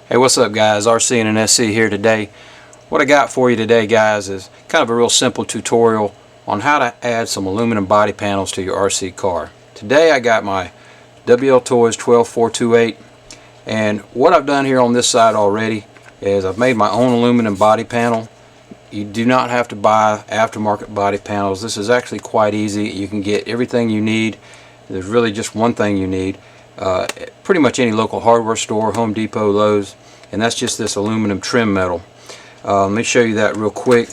Hey, what's up guys? rcinginsc here today. What I got for you today, guys, is kind of a real simple tutorial on how to add some aluminum body panels to your RC car. Today I got my WLToys 12428, and what I've done here on this side already is I've made my own aluminum body panel. You do not have to buy aftermarket body panels. This is actually quite easy. You can get everything you need. There's really just one thing you need. Pretty much any local hardware store, Home Depot, Lowe's, and that's just this aluminum trim metal. Let me show you that real quick.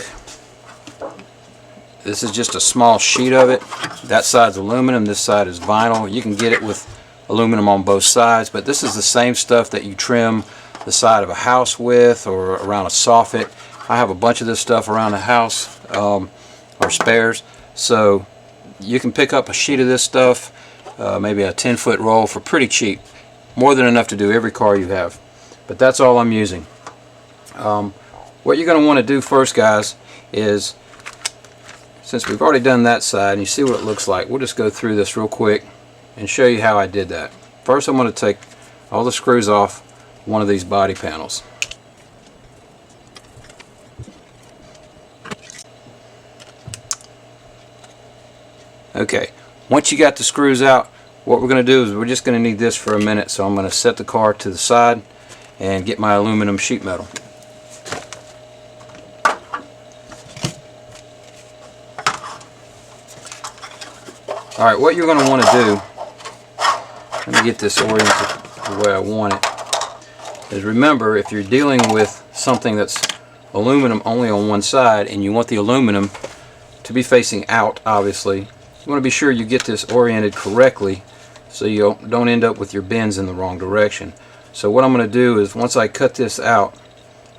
This is just a small sheet of it. That side's aluminum, this side is vinyl. You can get it with aluminum on both sides, but this is the same stuff that you trim the side of a house with or around a soffit. I have a bunch of this stuff around the house, or spares, so you can pick up a sheet of this stuff, maybe a 10-foot roll, for pretty cheap. More than enough to do every car you have. But that's all I'm using. What you're going to want to do first, guys, is, since we've already done that side and you see what it looks like, we'll just go through this real quick and show you how I did that. First, I'm going to take all the screws off one of these body panels. Okay, once you got the screws out, what we're going to do is we're just going to need this for a minute, so I'm going to set the car to the side and get my aluminum sheet metal. Alright, what you're going to want to do, let me get this oriented the way I want it, is remember, if you're dealing with something that's aluminum only on one side and you want the aluminum to be facing out, obviously, you want to be sure you get this oriented correctly so you don't end up with your bends in the wrong direction. So what I'm going to do is, once I cut this out,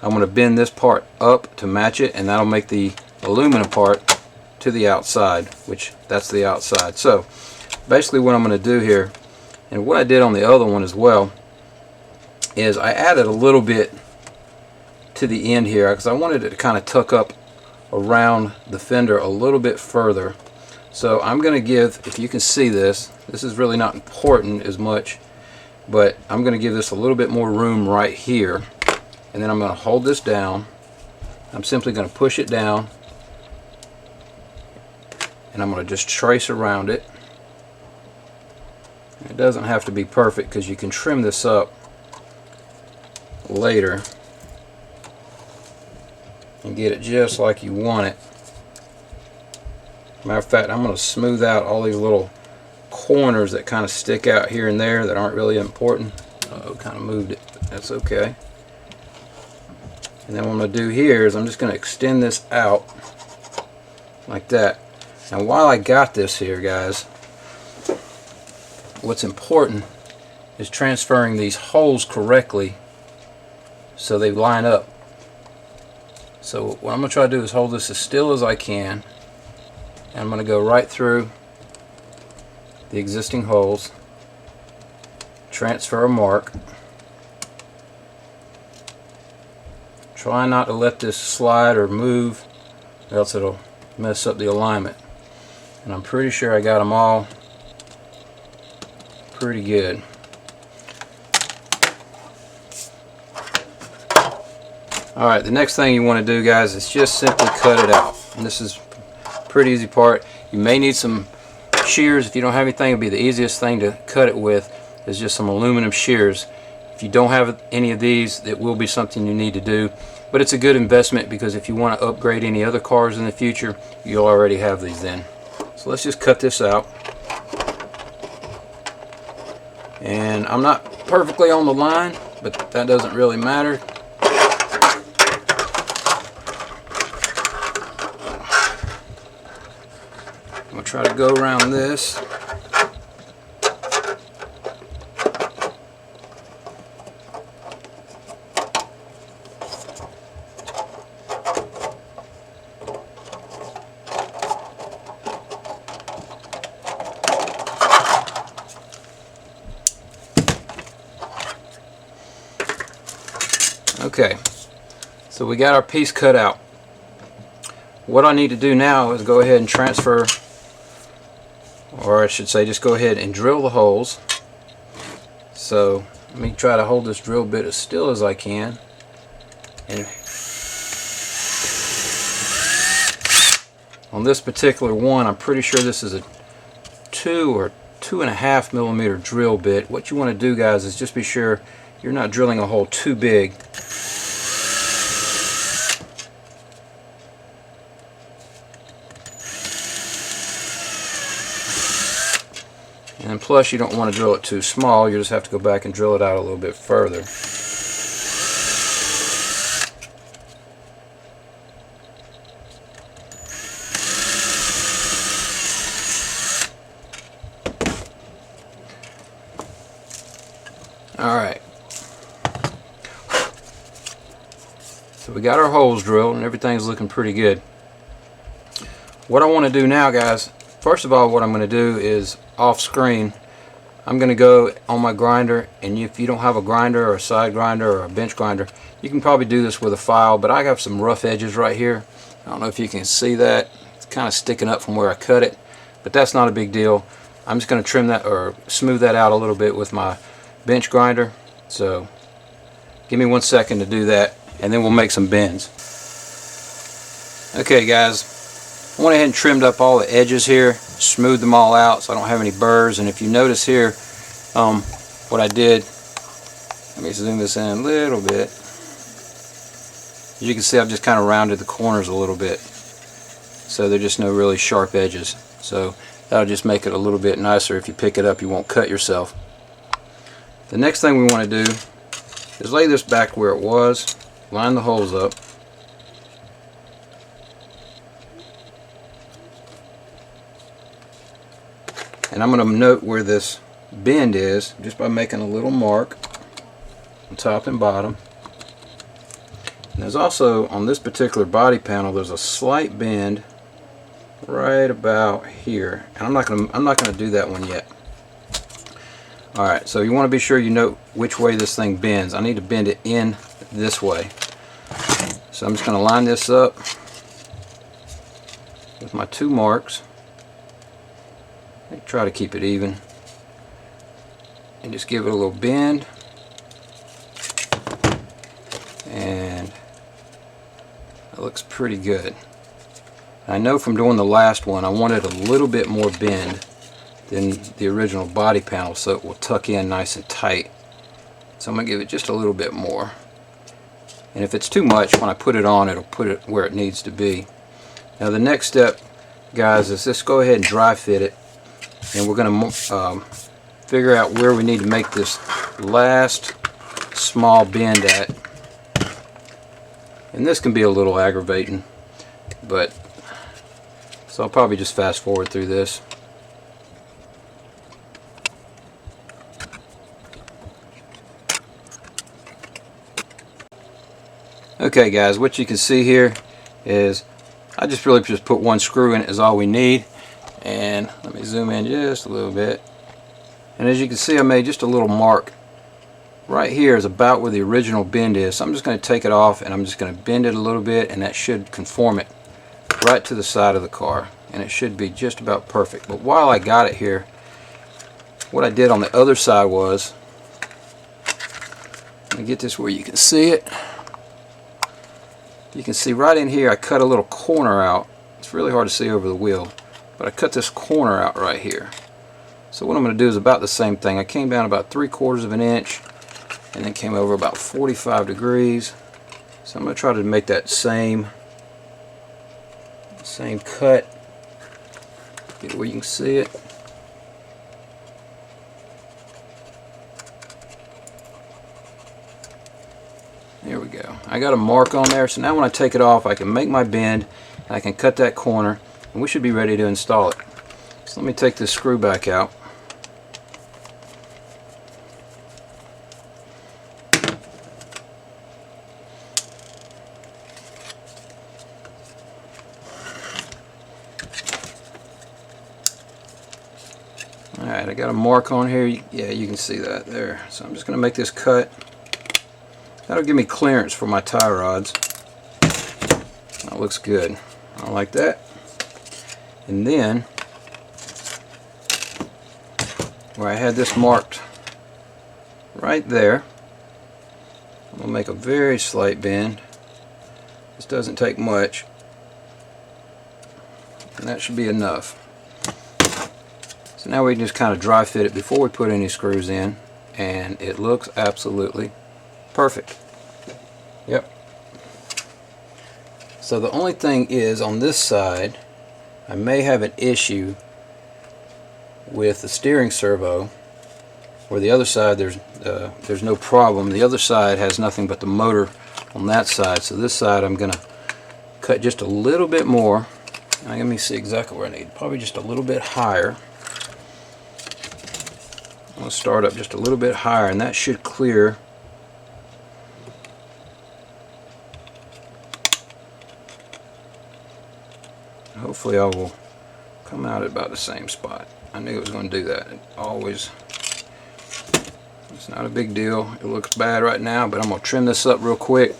I'm going to bend this part up to match it, and that'll make the aluminum part to the outside, which that's the outside. So basically what I'm going to do here, and what I did on the other one as well, is I added a little bit to the end here because I wanted it to kind of tuck up around the fender a little bit further. So I'm going to give, if you can see this, this is really not important as much, but I'm going to give this a little bit more room right here, and then I'm going to hold this down. I'm simply going to push it down, and I'm going to just trace around it. It doesn't have to be perfect because you can trim this up later and get it just like you want it. Matter of fact, I'm going to smooth out all these little corners that kind of stick out here and there that aren't really important. Uh-oh, kind of moved it, but that's okay. And then what I'm going to do here is I'm just going to extend this out like that. Now while I got this here, guys, what's important is transferring these holes correctly so they line up. So what I'm going to try to do is hold this as still as I can. And I'm going to go right through the existing holes, transfer a mark. Try not to let this slide or move, or else it'll mess up the alignment. And I'm pretty sure I got them all pretty good. Alright, the next thing you want to do, guys, is just simply cut it out. And this is a pretty easy part. You may need some shears. If you don't have anything, it'll be the easiest thing to cut it with is just some aluminum shears. If you don't have any of these, it will be something you need to do. But it's a good investment because if you want to upgrade any other cars in the future, you'll already have these then. So let's just cut this out. And I'm not perfectly on the line, but that doesn't really matter. I'm going to try to go around this. Okay, so we got our piece cut out. What I need to do now is go ahead and transfer, or I should say just go ahead and drill the holes. So Let me try to hold this drill bit as still as I can. And on this particular one, I'm pretty sure this is a 2 or 2.5 millimeter drill bit. What you want to do, guys, is just be sure you're not drilling a hole too big. And plus, you don't want to drill it too small. You just have to go back and drill it out a little bit further. Alright. So we got our holes drilled and everything's looking pretty good. What I want to do now, guys, first of all, what I'm going to do is off screen, I'm going to go on my grinder, and if you don't have a grinder or a side grinder or a bench grinder, you can probably do this with a file, but I have some rough edges right here. I don't know if you can see that. It's kind of sticking up from where I cut it, but that's not a big deal. I'm just going to trim that or smooth that out a little bit with my bench grinder. So give me 1 second to do that, and then we'll make some bends. Okay, guys, I went ahead and trimmed up all the edges here, smoothed them all out so I don't have any burrs. And if you notice here, what I did, let me zoom this in a little bit. As you can see, I've just kind of rounded the corners a little bit, so there's just no really sharp edges. So that'll just make it a little bit nicer. If you pick it up, you won't cut yourself. The next thing we want to do is lay this back where it was, line the holes up. And I'm going to note where this bend is just by making a little mark on top and bottom. And there's also, on this particular body panel, there's a slight bend right about here. And I'm not going to do that one yet. Alright, so you want to be sure you know which way this thing bends. I need to bend it in this way. So I'm just going to line this up with my 2 marks. Try to keep it even and just give it a little bend, and it looks pretty good. I know from doing the last one I wanted a little bit more bend than the original body panel so it will tuck in nice and tight. So I'm going to give it just a little bit more, and if it's too much, when I put it on, it'll put it where it needs to be. Now the next step, guys, is just go ahead and dry fit it. And we're going to figure out where we need to make this last small bend at. And this can be a little aggravating, but so I'll probably just fast forward through this. Okay, guys, what you can see here is I just really just put 1 screw in it is all we need. And let me zoom in just a little bit, and as you can see, I made just a little mark right here is about where the original bend is. So I'm just going to take it off and I'm just going to bend it a little bit, and that should conform it right to the side of the car, and it should be just about perfect. But while I got it here, what I did on the other side was, let me get this where you can see it. You can see right in here I cut a little corner out. It's really hard to see over the wheel, but I cut this corner out right here. So what I'm going to do is about the same thing. I came down about 3/4 of an inch and then came over about 45 degrees. So I'm going to try to make that same cut. Get where you can see it. There we go. I got a mark on there, so now when I take it off, I can make my bend and I can cut that corner, and we should be ready to install it. So let me take this screw back out. Alright, I got a mark on here. Yeah, you can see that there. So I'm just going to make this cut. That'll give me clearance for my tie rods. That looks good. I like that. And then, where I had this marked right there. I'm going to make a very slight bend. This doesn't take much, and that should be enough. So now we can just kind of dry fit it before we put any screws in, and it looks absolutely perfect. Yep. So the only thing is, on this side I may have an issue with the steering servo, where the other side there's no problem. The other side has nothing but the motor on that side. So this side I'm going to cut just a little bit more. Now let me see exactly where I need. Probably just a little bit higher. I'm going to start up just a little bit higher, and that should clear. Hopefully I will come out at about the same spot. I knew it was going to do that. It always, it's not a big deal. It looks bad right now, but I'm going to trim this up real quick.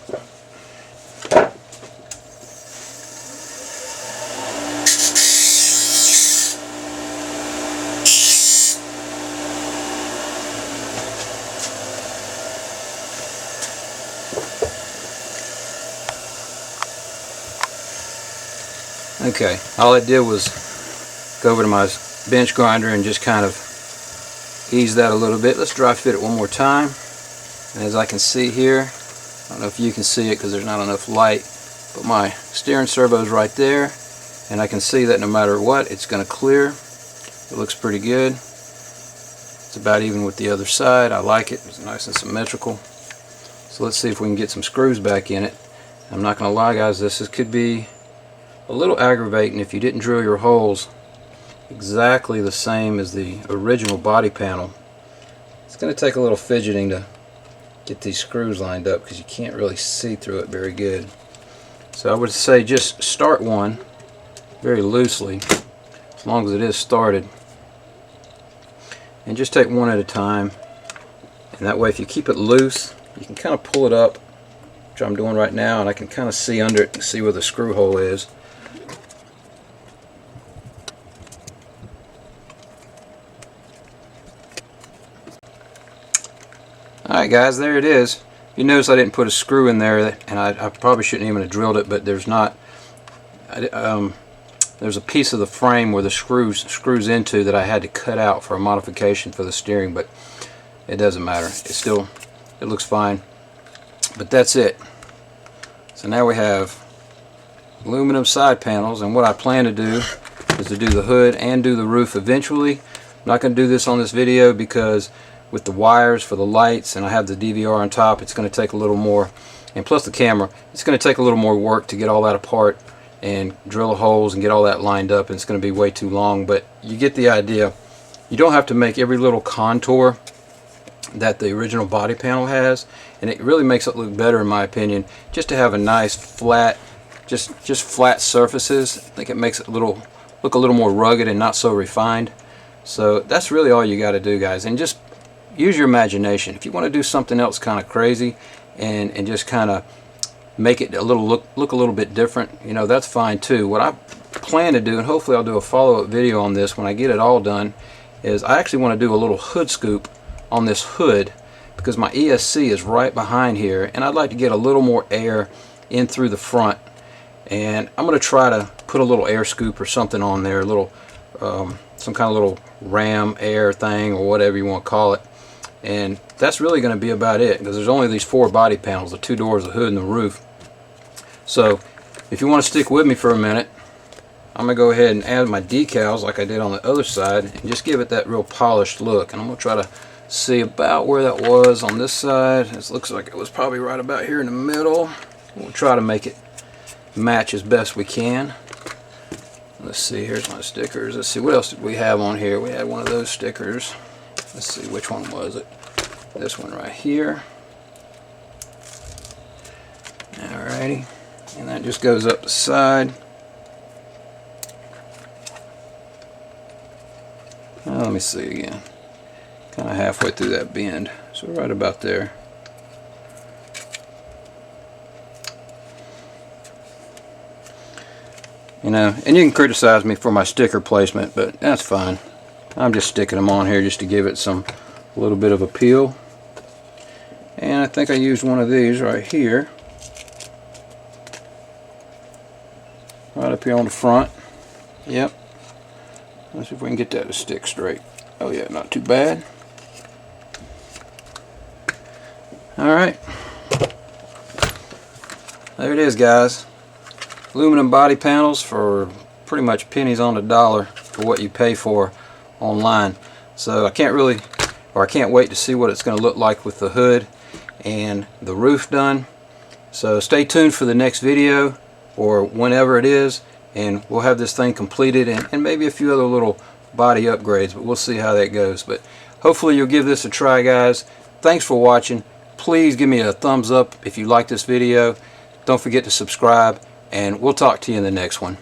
Okay, all I did was go over to my bench grinder and just kind of ease that a little bit. Let's dry fit it one more time. And as I can see here, I don't know if you can see it because there's not enough light, but my steering servo is right there, and I can see that no matter what, it's going to clear. It looks pretty good. It's about even with the other side. I like it. It's nice and symmetrical. So let's see if we can get some screws back in it. I'm not going to lie, guys, this could be a little aggravating if you didn't drill your holes exactly the same as the original body panel. It's going to take a little fidgeting to get these screws lined up because you can't really see through it very good. So I would say just start one very loosely, as long as it is started, and just take one at a time. And that way, if you keep it loose, you can kind of pull it up, which I'm doing right now, and I can kind of see under it and see where the screw hole is. Alright guys, there it is. You notice I didn't put a screw in there, and I probably shouldn't even have drilled it, but there's not. There's a piece of the frame where the screws into that I had to cut out for a modification for the steering, but it doesn't matter. It looks fine. But that's it. So now we have aluminum side panels, and what I plan to do is to do the hood and do the roof eventually. I'm not going to do this on this video because with the wires for the lights, and I have the DVR on top, it's going to take a little more, and plus the camera, it's going to take a little more work to get all that apart and drill the holes and get all that lined up, and it's going to be way too long, but you get the idea. You don't have to make every little contour that the original body panel has, and it really makes it look better in my opinion, just to have a nice flat, just flat surfaces. I think it makes it look a little more rugged and not so refined. So that's really all you got to do, guys, and just use your imagination. If you want to do something else kind of crazy and just kind of make it a little look a little bit different, you know, that's fine too. What I plan to do, and hopefully I'll do a follow-up video on this when I get it all done, is I actually want to do a little hood scoop on this hood because my ESC is right behind here, and I'd like to get a little more air in through the front, and I'm going to try to put a little air scoop or something on there, a little some kind of little ram air thing or whatever you want to call it. And that's really going to be about it, because there's only these 4 body panels, the 2 doors, the hood, and the roof. So if you want to stick with me for a minute, I'm going to go ahead and add my decals like I did on the other side and just give it that real polished look. And I'm going to try to see about where that was on this side. It looks like it was probably right about here in the middle. We'll try to make it match as best we can. Let's see, here's my stickers. Let's see, what else did we have on here? We had one of those stickers. Let's see, which one was it? This one right here. Alrighty, and that just goes up the side. Now, let me see again. Kind of halfway through that bend, so right about there. You know, and you can criticize me for my sticker placement, but that's fine. I'm just sticking them on here just to give it a little bit of appeal. And I think I used one of these right here. Right up here on the front. Yep. Let's see if we can get that to stick straight. Oh yeah, not too bad. Alright. There it is, guys. Aluminum body panels for pretty much pennies on the dollar for what you pay for online. So I can't wait to see what it's going to look like with the hood and the roof done. So stay tuned for the next video or whenever it is, and we'll have this thing completed and maybe a few other little body upgrades, but we'll see how that goes. But hopefully you'll give this a try, guys. Thanks for watching. Please give me a thumbs up if you like this video. Don't forget to subscribe, and we'll talk to you in the next one.